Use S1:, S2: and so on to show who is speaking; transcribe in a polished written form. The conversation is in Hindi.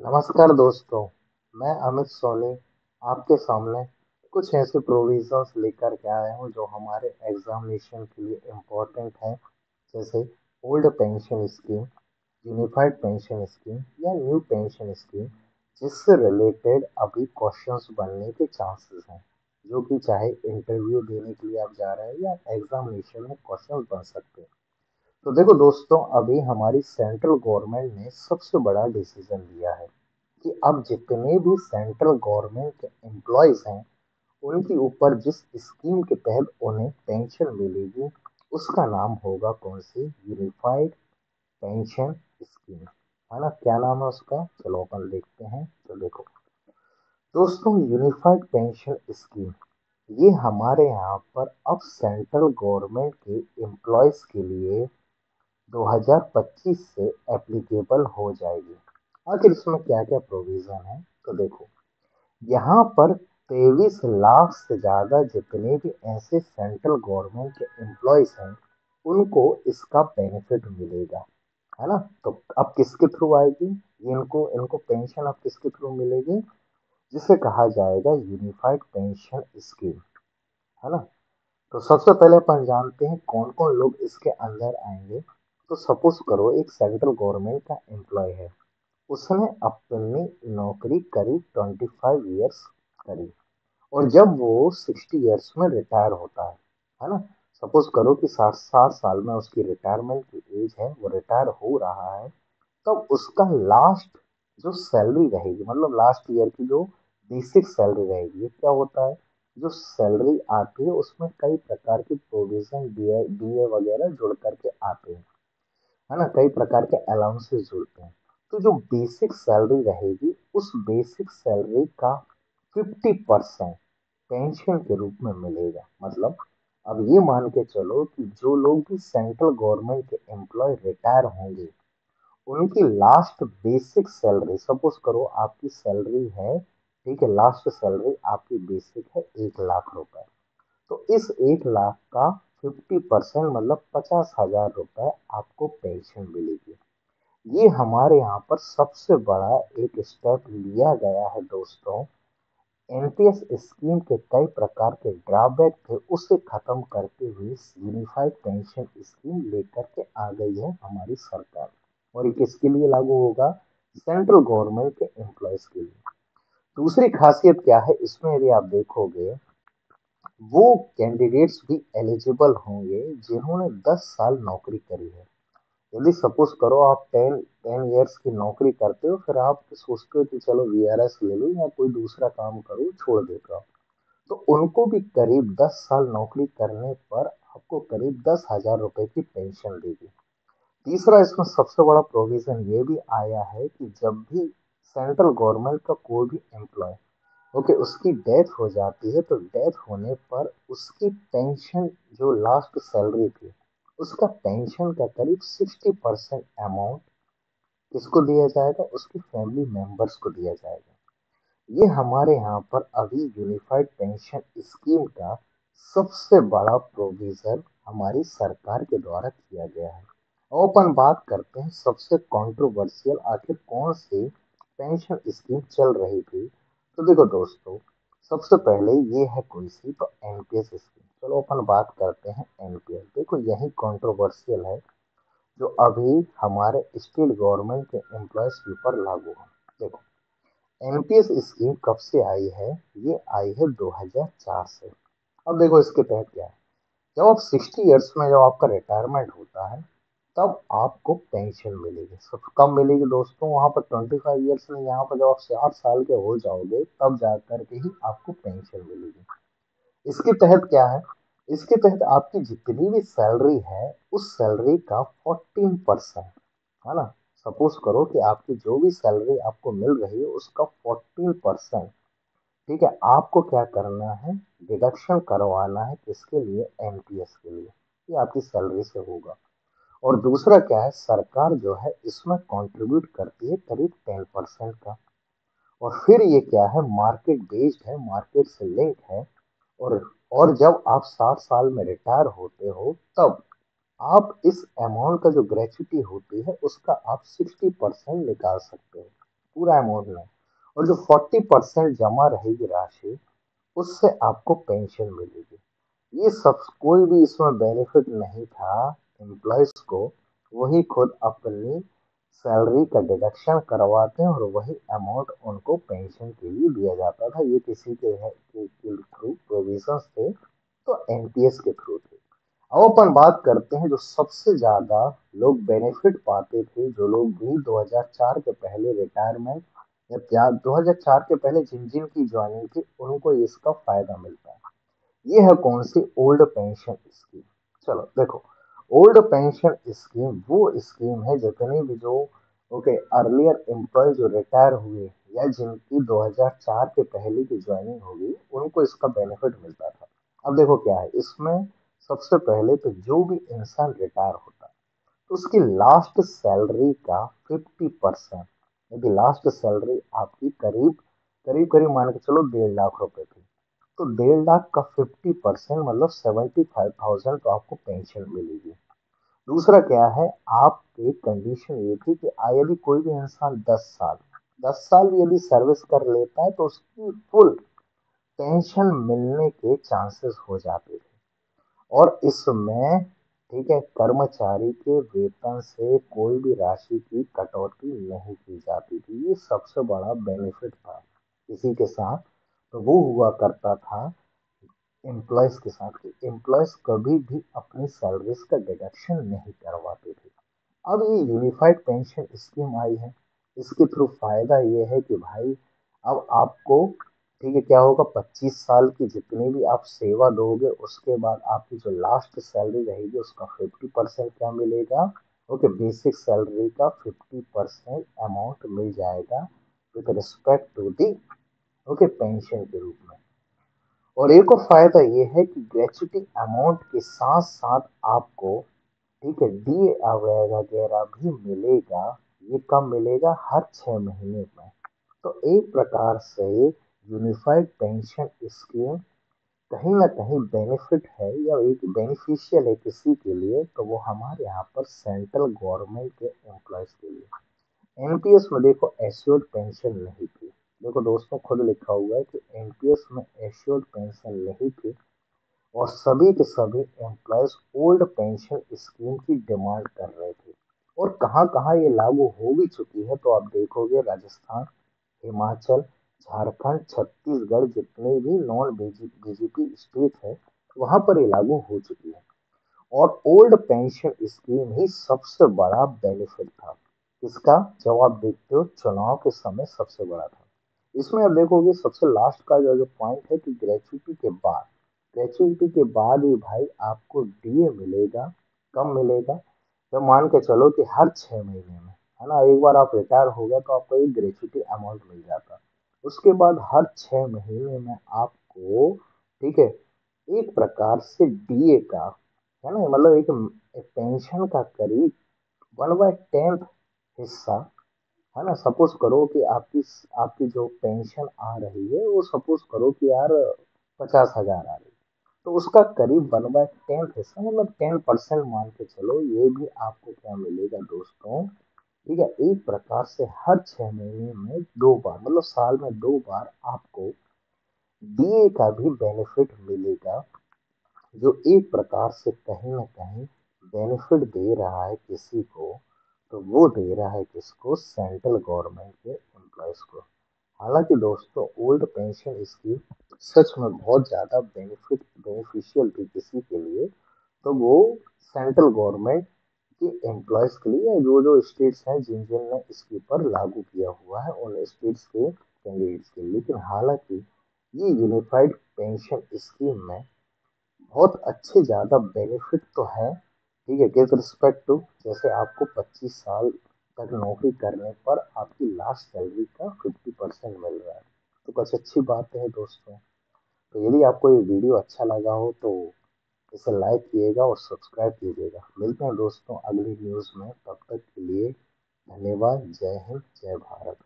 S1: नमस्कार दोस्तों, मैं अमित सोनी आपके सामने कुछ ऐसे प्रोविजंस लेकर के आया हूँ जो हमारे एग्जामिनेशन के लिए इम्पोर्टेंट है। जैसे old pension scheme, unified pension scheme या न्यू पेंशन स्कीम, जिससे रिलेटेड अभी क्वेश्चंस बनने के चांसेस हैं, जो कि चाहे इंटरव्यू देने के लिए आप जा रहे हैं या एग्जामिनेशन में क्वेश्चंस बन सकते हैं। तो देखो दोस्तों, अभी हमारी सेंट्रल गवर्नमेंट ने सबसे बड़ा डिसीजन लिया है कि अब जितने भी सेंट्रल गवर्नमेंट के एम्प्लॉयज हैं, उनके ऊपर जिस स्कीम के तहत उन्हें पेंशन मिलेगी, उसका नाम होगा कौन सी? Unified pension scheme. है ना? क्या नाम है उसका? चलो अपन देखते हैं। तो देखो दोस्तों, यूनिफाइड पेंशन स्कीम ये हमारे यहाँ पर अब सेंट्रल गवर्नमेंट के एम्प्लॉयज के लिए 2025 से एप्लीकेबल हो जाएगी। आखिर इसमें क्या क्या प्रोविजन है? तो देखो, यहाँ पर 23 लाख से ज्यादा जितने भी ऐसे सेंट्रल गवर्नमेंट के एम्प्लॉयज हैं, उनको इसका बेनिफिट मिलेगा। है ना? तो अब किसके थ्रू आएगी? इनको इनको पेंशन अब किसके थ्रू मिलेगी? जिसे कहा जाएगा यूनिफाइड पेंशन स्कीम। है ना? तो सबसे पहले अपन जानते हैं कौन कौन लोग इसके अंदर आएंगे। तो सपोज करो एक सेंट्रल गवर्नमेंट का एम्प्लॉय है, उसने अपनी नौकरी करी 25 ईयर्स करी, और जब वो 60 ईयर्स में रिटायर होता है ना? सपोज करो कि 60 60 साल में उसकी रिटायरमेंट की एज है, वो रिटायर हो रहा है, तब उसका लास्ट जो सैलरी रहेगी, मतलब लास्ट ईयर की जो बेसिक सैलरी रहेगी, ये क्या होता है? जो सैलरी आती है उसमें कई प्रकार की प्रोविजन डीए वगैरह जुड़ करके आते हैं। है ना? कई प्रकार के अलाउंसेस जुड़ते हैं। तो जो बेसिक सैलरी रहेगी, उस बेसिक सैलरी का 50% पेंशन के रूप में मिलेगा। मतलब अब ये मान के चलो कि जो लोग भी सेंट्रल गवर्नमेंट के एम्प्लॉय रिटायर होंगे, उनकी लास्ट बेसिक सैलरी, सपोज करो आपकी सैलरी है, ठीक है, लास्ट सैलरी आपकी बेसिक है 1 लाख रुपए, तो इस 1 लाख का 50% मतलब 50,000 रुपए आपको पेंशन मिलेगी। ये हमारे यहाँ पर सबसे बड़ा एक स्टेप लिया गया है दोस्तों। एनपीएस स्कीम के कई प्रकार के ड्रॉबैक थे, उसे खत्म करते हुए यूनिफाइड पेंशन स्कीम लेकर के आ गई है हमारी सरकार। और ये किसके लिए लागू होगा? सेंट्रल गवर्नमेंट के एम्प्लॉयज के लिए। दूसरी खासियत क्या है इसमें, यदि आप देखोगे, वो कैंडिडेट्स भी एलिजिबल होंगे जिन्होंने 10 साल नौकरी करी है। यदि सपोज करो आप टेन टेन ईयर्स की नौकरी करते हो, फिर आप सोचते हो कि चलो वीआरएस ले लो या कोई दूसरा काम करो, छोड़ देता हो, तो उनको भी करीब 10 साल नौकरी करने पर आपको करीब 10,000 रुपए की पेंशन देगी। तीसरा इसमें सबसे बड़ा प्रोविजन ये भी आया है कि जब भी सेंट्रल गवर्नमेंट का कोई भी एम्प्लॉय, ओके, उसकी डेथ हो जाती है, तो डेथ होने पर उसकी पेंशन, जो लास्ट सैलरी थी, उसका पेंशन का करीब 60% अमाउंट किसको दिया जाएगा? उसकी फैमिली मेंबर्स को दिया जाएगा। ये हमारे यहाँ पर अभी यूनिफाइड पेंशन स्कीम का सबसे बड़ा प्रोविजन हमारी सरकार के द्वारा किया गया है। अब अपन बात करते हैं सबसे कंट्रोवर्शियल, आखिर कौन सी पेंशन स्कीम चल रही थी। तो देखो दोस्तों, सबसे पहले ये है कोई सी? तो एनपीएस स्कीम। चलो अपन बात करते हैं एनपीएस। देखो यही कंट्रोवर्शियल है जो अभी हमारे स्टेट गवर्नमेंट के एम्प्लॉयज के ऊपर लागू है। देखो, एनपीएस स्कीम कब से आई है? ये आई है 2004 से। अब देखो इसके तहत क्या है, जब आप 60 ईयर्स में जब आपका रिटायरमेंट होता है, तब आपको पेंशन मिलेगी। सब कब मिलेगी दोस्तों? वहां पर 25 ईयर्स में, यहाँ पर जब आप 60 साल के हो जाओगे, तब जाकर के ही आपको पेंशन मिलेगी। इसके तहत क्या है? इसके तहत आपकी जितनी भी सैलरी है, उस सैलरी का 14%, है ना? सपोज करो कि आपकी जो भी सैलरी आपको मिल रही है, उसका 14%, ठीक है, आपको क्या करना है? डिडक्शन करवाना है। किसके लिए? एनपीएस के लिए। ये आपकी सैलरी से होगा। और दूसरा क्या है, सरकार जो है इसमें कंट्रीब्यूट करती है करीब 10% का। और फिर ये क्या है? मार्केट बेस्ड है, मार्केट से लिंक है। और और जब आप 60 साल में रिटायर होते हो, तब आप इस अमाउंट का जो ग्रेच्युटी होती है, उसका आप 60% निकाल सकते हो। पूरा अमाउंट नहीं। और जो 40% जमा रहेगी राशि, उससे आपको पेंशन मिलेगी। ये सब कोई भी इसमें बेनिफिट नहीं था एम्प्लॉयज को। वही खुद अपनी सैलरी का डिडक्शन करवाते हैं और वही अमाउंट उनको पेंशन के लिए दिया जाता था। ये किसी के थ्रू प्रोविजंस थे, तो एनपीएस के थ्रू थे। अब अपन बात करते हैं जो सबसे ज्यादा लोग बेनिफिट पाते थे, जो लोग भी 2004 के पहले रिटायरमेंट या 2004 के पहले जिन जिन की ज्वाइनिंग थी, उनको इसका फायदा मिलता है। ये है कौन सी? Old pension scheme. चलो देखो, ओल्ड पेंशन स्कीम वो स्कीम है जितने भी जो ओके अर्लियर एम्प्लॉय जो रिटायर हुए या जिनकी 2004 के पहले की ज्वाइनिंग होगी, उनको इसका बेनिफिट मिलता था। अब देखो क्या है इसमें। सबसे पहले तो जो भी इंसान रिटायर होता है, तो उसकी लास्ट सैलरी का 50%, यदि लास्ट सैलरी आपकी करीब करीब करीब मान के चलो 1.5 लाख रुपए थी, तो 1.5 लाख का 50% मतलब 75,000 तो आपको पेंशन मिलेगी। दूसरा क्या है, आपकी कंडीशन ये थी कि यदि कोई भी इंसान 10 साल भी यदि सर्विस कर लेता है, तो उसकी फुल पेंशन मिलने के चांसेस हो जाते थे। और इसमें ठीक है, कर्मचारी के वेतन से कोई भी राशि की कटौती नहीं की जाती थी। ये सबसे बड़ा बेनिफिट था इसी के साथ। तो वो हुआ करता था एम्प्लॉयज के साथ कि एम्प्लॉयज कभी भी अपनी सैलरीज का डिडक्शन नहीं करवाते थे। अब ये यूनिफाइड पेंशन स्कीम आई है। इसके थ्रू फायदा ये है कि भाई अब आपको ठीक है क्या होगा, 25 साल की जितनी भी आप सेवा दोगे, उसके बाद आपकी जो लास्ट सैलरी रहेगी उसका 50% क्या मिलेगा? ओके, बेसिक सैलरी का 50% अमाउंट मिल जाएगा with respect to the okay pension के रूप में। और एक और फायदा ये है कि ग्रेचुटी अमाउंट के साथ साथ आपको ठीक है डीए वगैरह भी मिलेगा। ये कब मिलेगा? हर 6 महीने में। तो एक प्रकार से यूनिफाइड पेंशन स्कीम कहीं ना कहीं बेनिफिट है या एक बेनिफिशियल है किसी के लिए, तो वो हमारे यहाँ पर सेंट्रल गवर्नमेंट के एम्प्लॉयज के लिए। एनपीएस में देखो एश्योर्ड पेंशन नहीं थी। देखो दोस्तों, खुद लिखा हुआ है कि एनपीएस में एश्योर्ड पेंशन नहीं थी और सभी के सभी एम्प्लॉयज ओल्ड पेंशन स्कीम की डिमांड कर रहे थे। और कहाँ कहाँ ये लागू हो भी चुकी है, तो आप देखोगे राजस्थान, हिमाचल, झारखंड, छत्तीसगढ़ जितने भी नॉन बीजेपी स्टेट है, वहां पर ये लागू हो चुकी है। और ओल्ड पेंशन स्कीम ही सबसे बड़ा बेनिफिट था। इसका जवाब देखते हो, चुनाव के समय सबसे बड़ा था। इसमें आप देखोगे सबसे लास्ट का जो जो पॉइंट है कि ग्रेचुइटी के बाद भी भाई आपको डीए मिलेगा। कब मिलेगा? तो मान के चलो कि हर 6 महीने में, है ना, एक बार आप रिटायर हो गए तो आपको एक ग्रेचुइटी अमाउंट मिल जाता। उसके बाद हर 6 महीने में आपको ठीक है एक प्रकार से डीए का, है ना, मतलब एक पेंशन का करीब 1/10 हिस्सा, है ना। सपोज करो कि आपकी आपकी जो पेंशन आ रही है वो सपोज करो कि यार 50,000 आ रही है, तो उसका करीब 1/10 हिस्सा मतलब 10% मान के चलो, ये भी आपको क्या मिलेगा दोस्तों? ठीक है, एक प्रकार से हर 6 महीने में 2 बार मतलब साल में 2 बार आपको डीए का भी बेनिफिट मिलेगा। जो एक प्रकार से कहीं ना कहीं बेनिफिट दे रहा है किसी को, तो वो दे रहा है किसको? सेंट्रल गवर्नमेंट के एम्प्लॉयज को। हालांकि दोस्तों ओल्ड पेंशन स्कीम सच में बहुत ज्यादा बेनिफिशियल थी किसी के लिए, तो वो सेंट्रल गवर्नमेंट के एम्प्लॉयज के लिए, जो जो स्टेट्स हैं जिन जिन ने इसके ऊपर लागू किया हुआ है उन स्टेट्स के कैंडिडेट्स के लिए। लेकिन हालांकि ये यूनिफाइड पेंशन स्कीम में बहुत अच्छे ज्यादा बेनिफिट तो है। ठीक है, विद रिस्पेक्ट टू जैसे आपको 25 साल तक नौकरी करने पर आपकी लास्ट सैलरी का 50% मिल रहा है, तो कुछ अच्छी बात है दोस्तों। तो यदि आपको ये वीडियो अच्छा लगा हो तो इसे लाइक कीजिएगा और सब्सक्राइब कीजिएगा। मिलते हैं दोस्तों अगली न्यूज़ में, तब तक के लिए धन्यवाद। जय हिंद, जय भारत।